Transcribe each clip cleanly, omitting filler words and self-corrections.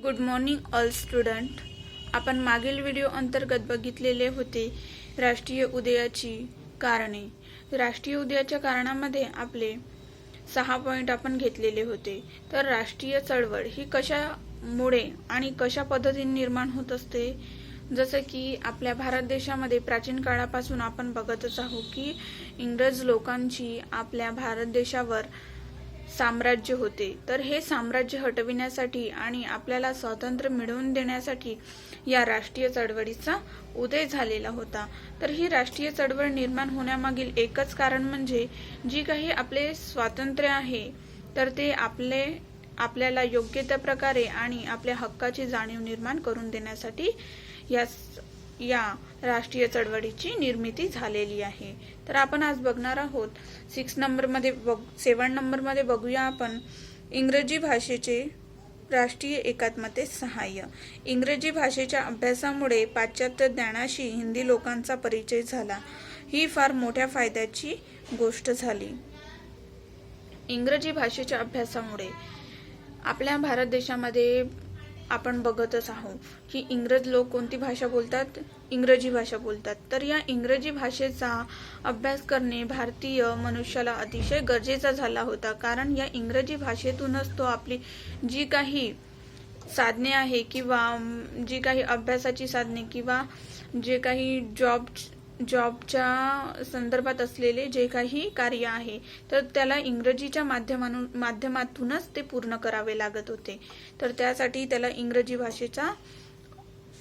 Good morning all student. आपण मागील video अंतर्गत बघितलेले होते राष्ट्रीय उदयाची कारणे. राष्ट्रीय उदयाच्या कारणामध्ये आपले 6 पॉइंट आपण घेतलेले होते. तर राष्ट्रीय चळवळ ही कशामुळे आणि कशा पद्धतीने निर्माण होत असते, जसं की आपल्या भारत देशामध्ये प्राचीन काळापासून आपण बघतच आहोत की इंग्रज लोकांची आपल्या भारत देशावर साम्राज्य होते. तर हे साम्राज्य हटविण्यासाठी आणि आपल्याला स्वातंत्र्य मिळवून देण्यासाठी या राष्ट्रीय चळवळीचा उदय झालेला होता. तर ही राष्ट्रीय चळवळ निर्माण होण्यामागील एकच कारण म्हणजे जी काही आपले स्वातंत्र्य आहे तर ते आपल्याला योग्य त्या प्रकारे आणि आपल्या हक्काची जाणीव निर्माण करून देण्यासाठी या राष्ट्रीय चळवळीची निर्मिती झालेली आहे. तर आपण आज बघणार आहोत 7 नंबरमध्ये बघूया आपण इंग्रजी भाषेचे राष्ट्रीय एकात्मतेत सहाय्य. इंग्रजी भाषेच्या अभ्यासामुळे पाश्चात्य ज्ञानाशी हिंदी लोकांचा परिचय झाला. ही फार मोठ्या फायद्याची गोष्ट झाली. इंग्रजी भाषेच्या अभ्यासामुळे आपल्या भारत देशामध्ये आपण बघतच आहोत की इंग्रज लोक कोणती भाषा बोलतात? इंग्रजी भाषा बोलतात. तर या इंग्रजी भाषेचा अभ्यास करणे भारतीय मनुष्याला अतिशय गरजेचा झाला होता. कारण या इंग्रजी भाषेतूनच तो आपली जी काही साधने आहे किंवा जी काही अभ्यासाची साधने किंवा जे काही जॉबच्या संदर्भात असलेले जे काही कार्य आहे तर त्याला इंग्रजीच्या माध्यमातूनच ते पूर्ण करावे लागत होते. तर त्यासाठी त्याला इंग्रजी भाषेचा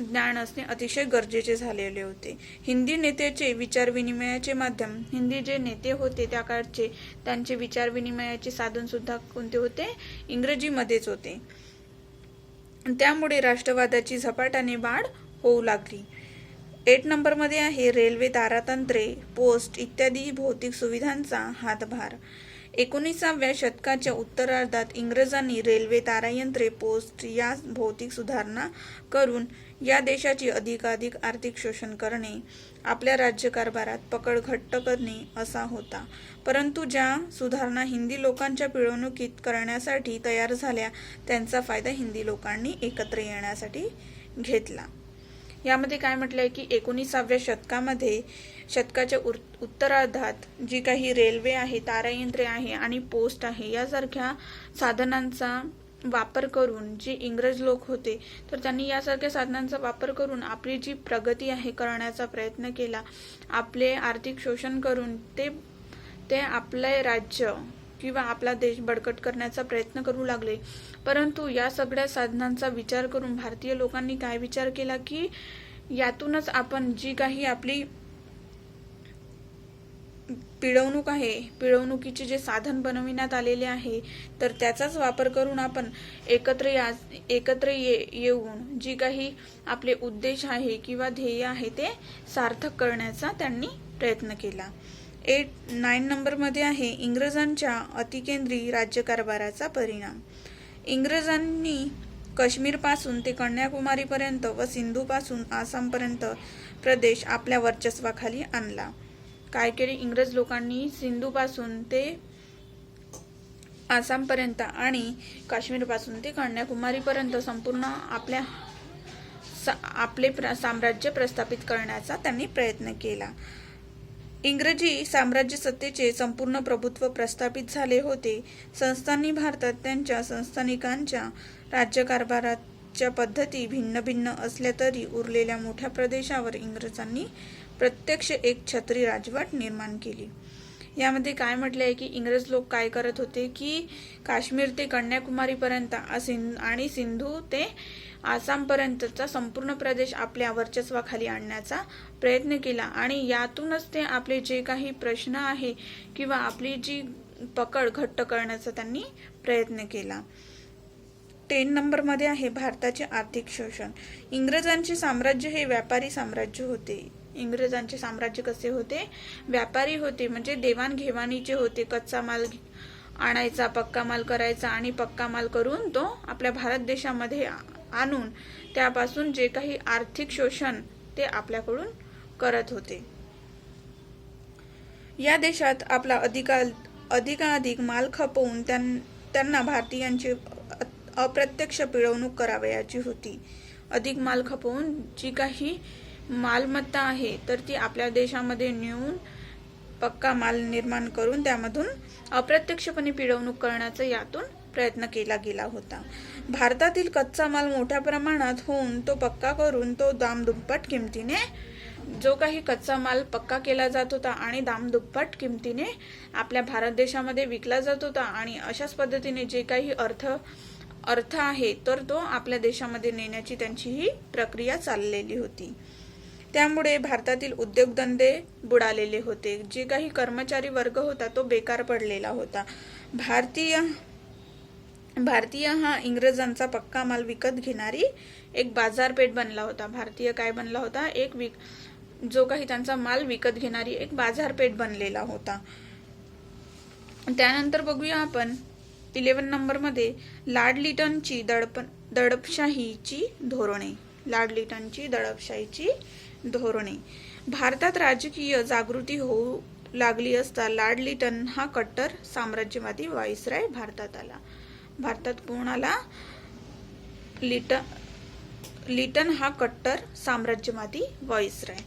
ज्ञान असणे अतिशय गरजेचे झालेले होते. हिंदी नेत्याचे विचारविनिमयाचे माध्यम. हिंदी जे नेते होते त्या काळचे त्यांचे विचारविनिमयाचे साधन सुद्धा कोणते होते? इंग्रजीमध्येच होते. त्यामुळे राष्ट्रवादाची झपाट्याने वाढ होऊ लागली. 8 नंबरमध्ये आहे रेल्वे, तारातंत्रे, पोस्ट इत्यादी भौतिक सुविधांचा हातभार. 19व्या शतकाच्या उत्तरार्धात इंग्रजांनी रेल्वे, तारायंत्रे, पोस्ट या भौतिक सुधारणा करून या देशाची अधिकाधिक आर्थिक शोषण करणे, आपल्या राज्यकारभारात पकड घट्ट करणे असा होता. परंतु ज्या सुधारणा हिंदी लोकांच्या पिळवणुकीत करण्यासाठी तयार झाल्या त्यांचा फायदा हिंदी लोकांनी एकत्र येण्यासाठी घेतला. यामध्ये काय म्हटलंय की 19व्या शतकाच्या उत्तरार्धात जी काही रेल्वे आहे, तारायंत्रे आहे आणि पोस्ट आहे यासारख्या साधनांचा वापर करून जे इंग्रज लोक होते तर त्यांनी यासारख्या साधनांचा वापर करून आपली जी प्रगती आहे करण्याचा प्रयत्न केला. आपले आर्थिक शोषण करून ते आपले राज्य किंवा आपला देश बळकट करण्याचा प्रयत्न करू लागले. परंतु या सगळ्या साधनांचा विचार करून भारतीय लोकांनी काय विचार केला की यातूनच आपण जी काही आपली पिळवणूक आहे, पिळवणुकीचे जे साधन बनविण्यात आलेले आहे तर त्याचाच वापर करून आपण एकत्र येऊन जी काही आपले उद्देश आहे किंवा ध्येय आहे ते सार्थक करण्याचा त्यांनी प्रयत्न केला. 9 नंबरमध्ये आहे इंग्रजांच्या अतिकेंद्री राज्यकारभाराचा परिणाम. इंग्रजांनी काश्मीरपासून ते कन्याकुमारीपर्यंत व सिंधूपासून आसामपर्यंत प्रदेश आपल्या वर्चस्वाखाली आणला. काय केले इंग्रज लोकांनी? सिंधूपासून ते आसामपर्यंत आणि काश्मीरपासून ते कन्याकुमारीपर्यंत संपूर्ण आपले साम्राज्य प्रस्थापित करण्याचा त्यांनी प्रयत्न केला. इंग्रजी साम्राज्य सत्तेचे संपूर्ण प्रभुत्व प्रस्थापित झाले होते. संस्थानी भारतात त्यांच्या संस्थानिकांच्या राज्यकारभाराच्या पद्धती भिन्न भिन्न असल्या तरी उरलेल्या मोठ्या प्रदेशावर इंग्रजांनी प्रत्यक्ष एक छत्री राजवट निर्माण केली. यामध्ये काय म्हटले आहे की इंग्रज लोक काय करत होते की काश्मीर ते कन्याकुमारीपर्यंत आणि सिंधू ते आसामपर्यंतचा संपूर्ण प्रदेश आपल्या वर्चस्वाखाली आणण्याचा प्रयत्न केला आणि यातूनच ते आपले जे काही प्रश्न आहे किंवा आपली जी पकड घट्ट करण्याचा त्यांनी प्रयत्न केला. 10 नंबरमध्ये आहे भारताचे आर्थिक शोषण. इंग्रजांचे साम्राज्य हे व्यापारी साम्राज्य होते. इंग्रजांचे साम्राज्य कसे होते? व्यापारी होते, म्हणजे देवाणघेवाणीचे होते. कच्चा माल आणायचा, पक्का माल करायचा आणि पक्का माल करून तो आपल्या भारत देशामध्ये आणून त्यापासून जे काही आर्थिक शोषण ते आपल्याकडून करत होते. या देशात आपला अधिकाधिक माल खपवून त्यांना भारतीयांचे अप्रत्यक्ष पिळवणूक करावयाची होती. अधिक माल खपवून जी काही मालमत्ता आहे तर ती आपल्या देशामध्ये नेऊन पक्का माल निर्माण करून त्यामधून अप्रत्यक्षपणे पिळवणूक करण्याचा यातून प्रयत्न केला गेला होता. भारतातील कच्चा माल मोठ्या प्रमाणात होऊन तो पक्का करून तो दामदुप्पट किमतीने जो काही कच्चा माल पक्का केला जात होता आणि दामदुप्पट किमतीने आपल्या भारत देशामध्ये विकला जात होता आणि अशाच पद्धतीने जे काही अर्थ आहे तर तो आपल्या देशामध्ये नेण्याची त्यांची ही प्रक्रिया चाललेली होती. त्यामुळे भारतातील उद्योगधंदे बुडालेले होते. जे काही कर्मचारी वर्ग होता तो बेकार पडलेला होता. भारतीय हा इंग्रजांचा पक्का माल विकत घेणारी एक बाजारपेठ बनला होता. भारतीय काय बनला होता? जो काही त्यांचा माल विकत घेणारी एक बाजारपेठ बनलेला होता. त्यानंतर बघूया आपण 11 नंबरमध्ये लॉर्ड लिटनची दडपशाहीची धोरणे. लॉर्ड लिटनची दडपशाहीची धोरणे. भारतात राजकीय जागृती होऊ लागली असता लॉर्ड लिटन हा कट्टर साम्राज्यवादी व्हाईसरॉय भारतात आला. भारतात कोण आला? लिटन हा कट्टर साम्राज्यवादी व्हाईसरॉय.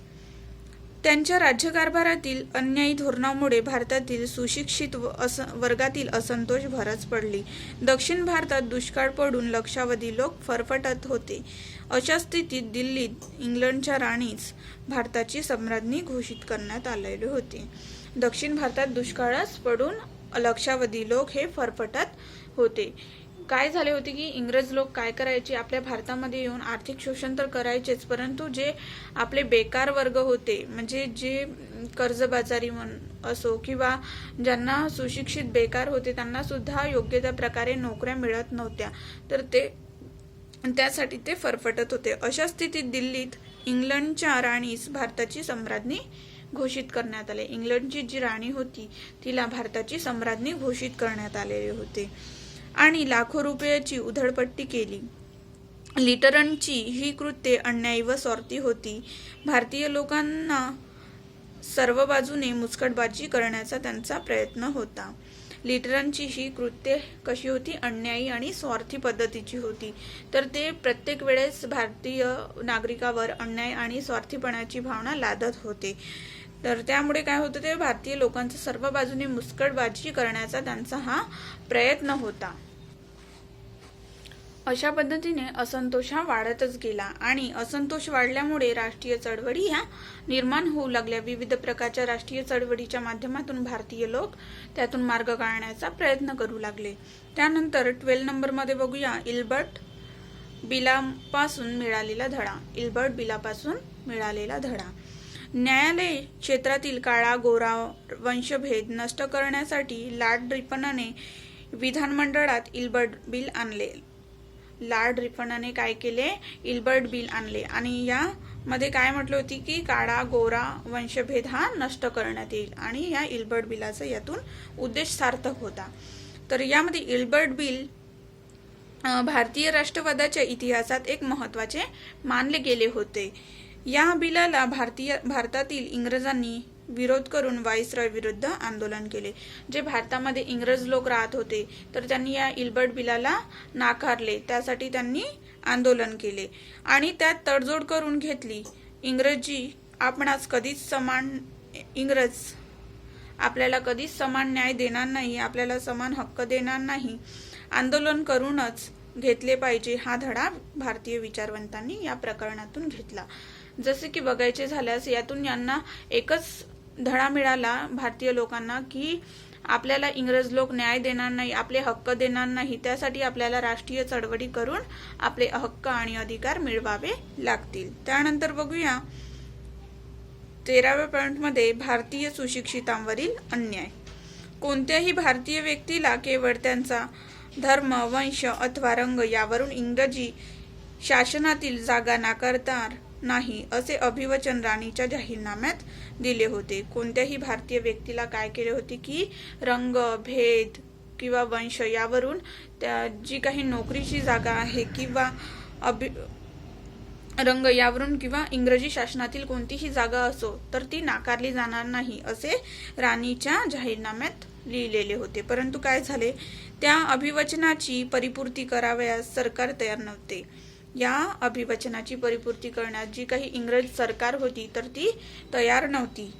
त्यांच्या राज्यकारभारातील अन्यायी धोरणामुळे भारतातील सुशिक्षित वर्गातील असंतोष भरच पडली. दक्षिण भारतात दुष्काळ पडून लक्षावधी लोक फरफटत होते. अशा स्थितीत दिल्लीत इंग्लंडच्या राणीस भारताची सम्राज्ञी घोषित करण्यात आलेले होते. दक्षिण भारतात दुष्काळच पडून लक्षावधी लोक हे फरफटत होते. काय झाले होते की इंग्रज लोक काय करायचे? आपल्या भारतामध्ये येऊन आर्थिक शोषण तर करायचेच, परंतु जे आपले बेकार वर्ग होते म्हणजे जे कर्जबाजारी असो किंवा ज्यांना सुशिक्षित बेकार होते त्यांना सुद्धा योग्य त्या प्रकारे नोकऱ्या मिळत नव्हत्या, तर त्यासाठी ते फरफटत होते. अशा स्थितीत दिल्लीत इंग्लंडच्या राणीस भारताची सम्राज्ञी घोषित करण्यात आले. इंग्लंडची जी राणी होती तिला भारताची सम्राज्ञी घोषित करण्यात आलेले होते आणि लाखो रुपयाची उधळपट्टी केली. लिटनची ही कृत्ये अन्यायी व स्वार्थी होती. भारतीय लोकांना सर्व बाजूने मुस्कटबाजी करण्याचा त्यांचा प्रयत्न होता. लिटनची ही कृत्ये कशी होती? अन्यायी आणि स्वार्थी पद्धतीची होती. तर ते प्रत्येक वेळेस भारतीय नागरिकावर अन्याय आणि स्वार्थीपणाची भावना लादत होते. तर त्यामुळे काय होतं? ते भारतीय लोकांचा सर्व बाजूने मुस्कटबाजी करण्याचा त्यांचा हा प्रयत्न होता. अशा पद्धतीने असंतोष हा वाढतच गेला आणि असंतोष वाढल्यामुळे राष्ट्रीय चळवळी ह्या निर्माण होऊ लागल्या. विविध प्रकारच्या राष्ट्रीय चळवळीच्या माध्यमातून भारतीय लोक त्यातून मार्ग काढण्याचा प्रयत्न करू लागले. त्यानंतर 12 नंबरमध्ये बघूया इल्बर्ट बिलापासून मिळालेला धडा. इल्बर्ट बिलापासून मिळालेला धडा. न्यायालय क्षेत्रातील काळा गोरा वंशभेद नष्ट करण्यासाठी लॉर्ड रिपनने विधानमंडळात इल्बर्ट बिल आणले. लॉर्ड रिपनने काय केले? इल्बर्ट बिल आणले आणि यामध्ये काय म्हटले होते की काळा गोरा वंशभेद हा नष्ट करण्यात येईल आणि या इल्बर्ट बिलाचा यातून उद्देश सार्थक होता. तर यामध्ये इल्बर्ट बिल भारतीय राष्ट्रवादाच्या इतिहासात एक महत्त्वाचे मानले गेले होते. या बिलाला भारतातील इंग्रजांनी विरोध करून व्हाईसरॉय विरुद्ध आंदोलन केले. जे भारतामध्ये इंग्रज लोक राहत होते तर त्यांनी या इल्बर्ट बिलाला नाकारले. त्यासाठी त्यांनी आंदोलन केले आणि त्यात तडजोड करून घेतली. इंग्रज आपल्याला कधीच समान न्याय देणार नाही, आपल्याला समान हक्क देणार नाही, आंदोलन करूनच घेतले पाहिजे हा धडा भारतीय विचारवंतांनी या प्रकरणातून घेतला. जसे की बघायचे झाल्यास यातून यांना एकच धडा मिळाला भारतीय लोकांना की आपल्याला इंग्रज लोक न्याय देणार नाही, आपले हक्क देणार नाही, त्यासाठी आपल्याला राष्ट्रीय चळवळी करून आपले हक्क आणि अधिकार मिळवावे लागतील. त्यानंतर बघूया 13व्या पॉइंटमध्ये भारतीय सुशिक्षितांवरील अन्याय. कोणत्याही भारतीय व्यक्तीला केवळ त्यांचा धर्म, वंश अथवा रंग यावरून इंग्रजी शासनातील जागा नाकारणार नाही असे अभिवचन राणीच्या जाहीरनाम्यात दिले होते. कोणत्याही भारतीय व्यक्तीला काय केले होते की रंग, भेद किंवा वंश यावरून जी काही नोकरीची जागा आहे किंवा रंग यावरून किंवा इंग्रजी शासनातील कोणतीही जागा असो तर ती नाकारली जाणार नाही असे राणीच्या जाहीरनाम्यात लिहिलेले होते. परंतु काय झाले, त्या अभिवचनाची परिपूर्ती करावयास सरकार तयार नव्हते. या अभिवचनाची परिपूर्ती करण्यात जी काही इंग्रज सरकार होती तर ती तयार नव्हती.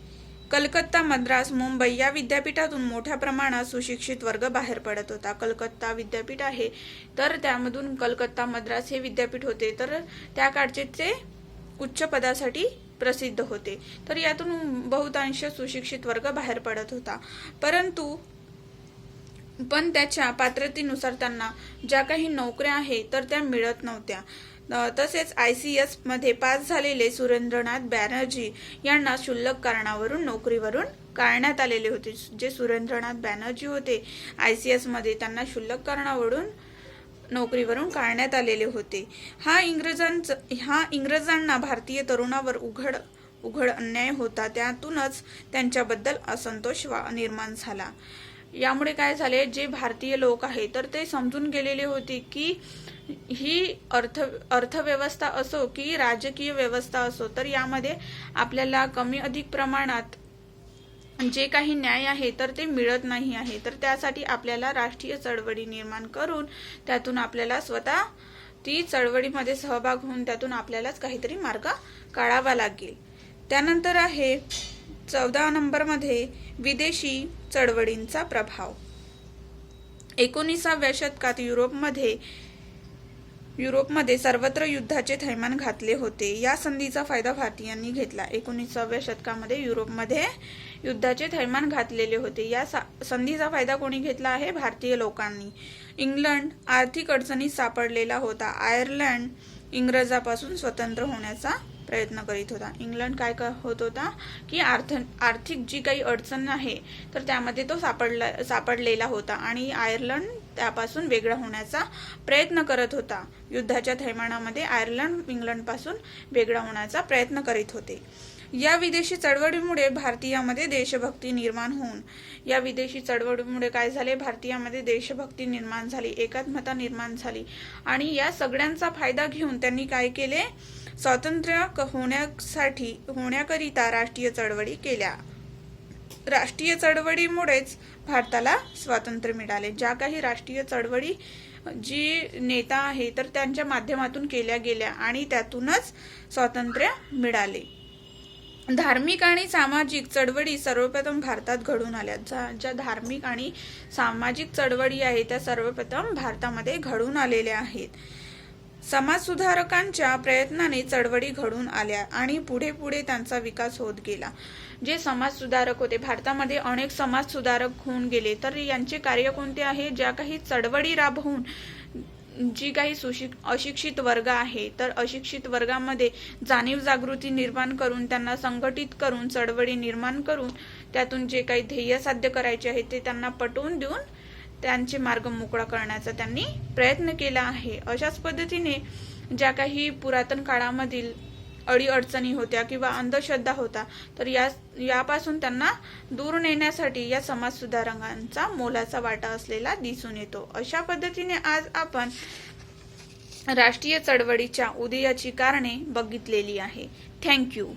कलकत्ता, मद्रास, मुंबई या विद्यापीठातून मोठ्या प्रमाणात सुशिक्षित वर्ग बाहेर पडत होता. कलकत्ता विद्यापीठ आहे तर त्यामधून कलकत्ता, मद्रास हे विद्यापीठ होते तर त्या काळचे ते उच्च पदासाठी प्रसिद्ध होते. तर यातून बहुतांश सुशिक्षित वर्ग बाहेर पडत होता. पण त्याच्या पात्रतेनुसार त्यांना ज्या काही नोकऱ्या आहेत तर त्या मिळत नव्हत्या. तसेच ICS मध्ये पास झालेले सुरेंद्रनाथ बॅनर्जी यांना क्षुल्लक कारणावरून नोकरीवरून काढण्यात आलेले होते. जे सुरेंद्रनाथ बॅनर्जी होते ICS मध्ये, त्यांना क्षुल्लक कारणावरून नोकरीवरून काढण्यात आलेले होते. हा इंग्रजांना भारतीय तरुणावर उघड अन्याय होता. त्यातूनच त्यांच्याबद्दल असंतोष निर्माण झाला. यामुळे काय झाले, जे भारतीय लोक आहेत तर ते समजून गेलेले होते की ही अर्थव्यवस्था असो की राजकीय व्यवस्था असो तर यामध्ये आपल्याला कमी अधिक प्रमाणात जे काही न्याय आहे तर ते मिळत नाही आहे. तर त्यासाठी आपल्याला राष्ट्रीय चळवळी निर्माण करून त्यातून आपल्याला स्वतः ती चळवळीमध्ये सहभाग होऊन त्यातून आपल्यालाच काहीतरी मार्ग काढावा लागेल. त्यानंतर आहे 14 नंबरमध्ये विदेशी चळवळींचा प्रभाव. 19व्या शतकात युरोपमध्ये सर्वत्र युद्धाचे थैमान घातले होते. या संधीचा फायदा भारतीयांनी घेतला. 19व्या शतकामध्ये युरोपमध्ये युद्धाचे थैमान घातलेले होते. या संधीचा फायदा कोणी घेतला आहे? भारतीय लोकांनी. इंग्लंड आर्थिक अडचणीत सापडलेला होता. आयर्लंड इंग्रजांपासून स्वतंत्र होण्याचा प्रयत्न करीत होता. इंग्लंड काय होत होता की आर्थिक जी काही अडचण आहे तर त्यामध्ये तो सापडलेला होता आणि आयर्लंड त्यापासून वेगळा होण्याचा प्रयत्न करत होता. युद्धाच्या थैमानामध्ये आयर्लंड इंग्लंडपासून वेगळा होण्याचा प्रयत्न करीत होते. या विदेशी चळवळीमुळे भारतीयामध्ये देशभक्ती निर्माण झाली, एकात्मता निर्माण झाली आणि या सगळ्यांचा फायदा घेऊन त्यांनी काय केले, स्वातंत्र्य होण्याकरिता राष्ट्रीय चळवळी केल्या. राष्ट्रीय चळवळीमुळेच भारताला स्वातंत्र्य मिळाले. ज्या काही राष्ट्रीय चळवळी जी नेता आहे तर त्यांच्या माध्यमातून केल्या गेल्या आणि त्यातूनच स्वातंत्र्य मिळाले. धार्मिक आणि सामाजिक चळवळी सर्वप्रथम भारतात घडून आल्या. ज्या धार्मिक आणि सामाजिक चळवळी आहेत त्या सर्वप्रथम भारतामध्ये घडून आलेल्या आहेत. समाजसुधारकांच्या प्रयत्नाने चळवळी घडून आल्या आणि पुढे त्यांचा विकास होत गेला. जे समाजसुधारक होते, भारतामध्ये अनेक समाजसुधारक होऊन गेले. तर यांचे कार्य कोणते आहे? ज्या काही चळवळी राबवून जी काही अशिक्षित वर्ग आहे तर अशिक्षित वर्गामध्ये जाणीव जागृती निर्माण करून त्यांना संघटित करून चळवळी निर्माण करून त्यातून जे काही ध्येय साध्य करायचे आहे ते त्यांना पटवून देऊन त्यांचे मार्ग मोकळा करण्याचा त्यांनी प्रयत्न केला आहे. अशाच पद्धतीने ज्या काही पुरातन काळामधील अडीअडचणी होत्या किंवा अंधश्रद्धा होता तर यापासून त्यांना दूर नेण्यासाठी या समाजसुधारकांचा मोलाचा वाटा असलेला दिसून येतो. अशा पद्धतीने आज आपण राष्ट्रीय चळवळीच्या उदयाची कारणे बघितलेली आहे. थँक्यू.